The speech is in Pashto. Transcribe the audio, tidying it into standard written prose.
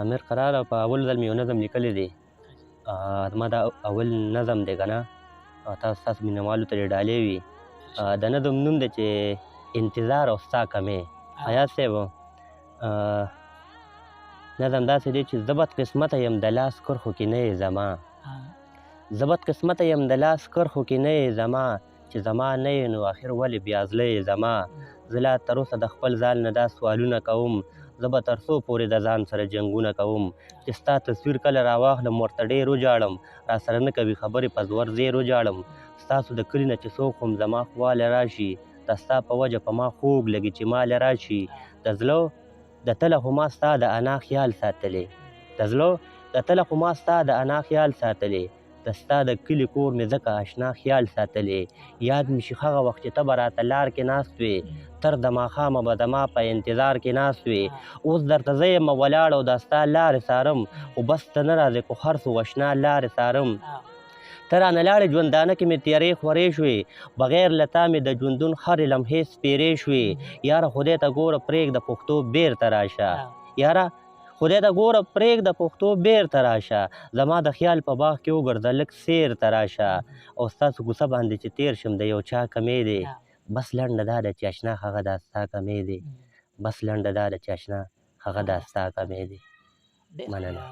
امیر قراره په اول ځل مې یو نظم لیکلی دی. زما دا اول نظم دی که نه، ستاسو مینهوالو ته دې ډالۍ وي. د نظم نوم دی چې انتظار او ستا کمی. ایاز صاحب نظم داسې دی چې زه بدقسمته یم د لاس کرښو کې نه یې زما، زه بدقسمته یم د لاس کرښو کې نه یې زما، چې زما نه یې نو اخر ولې بیا زړه یې زما. زه لا تر اوسه د خپل ځان نه دا سوالونه کوم، زه به تر څو پورې د ځان سره جنګونه کوم، چې ستا تصویر کله راواخلم ورته ډېر وژاړم، راسره نه کوي خبرې په زور زیر وجاړم. ستاسو د کلي نه چې څوک هم زما خواله راشي، د ستا په وجه په ما خوږ لګي چې ماله راشي. د زړه د تله خو ما ستا د انا خیال ساتلی، د زړه د تله خو ما ستا د انا خیال ساتلی، د ستا د کلي کور مې ځکه اشنا خیال ساتلی. یاد مې شي هغه وخت چې ته به راته لار کې ناست وې، تر د ماښامه به زما په انتظار کې ناست وې. اوس درته زه یم ولاړ او دا ستا لارې څارم، خو بس ته نه راځې خو هر څه اشنا لارې څارم. ته رانه لاړې ژوندانه کې مې تیارې خورې شوې، بغیر له تا مې د ژوندون هرې لمحې سپېرې شوې. یاره خدای ته ګوره پرېږده پښتو بېرته راشه، یاره خدای ته ګوره پرېږده پښتو بېرته راشه، زما د خیال په باغ کې وګرځه لږ سیر ته راشه. او ستاسو کوڅه باندې چې تېر شم د یو چا کمی دی، بس لنډه دا ده چې اشنا هغه دا ستا کمی دی، بس لنډه دا ده چې اشنا هغه دا ستا کمی دی. مننه.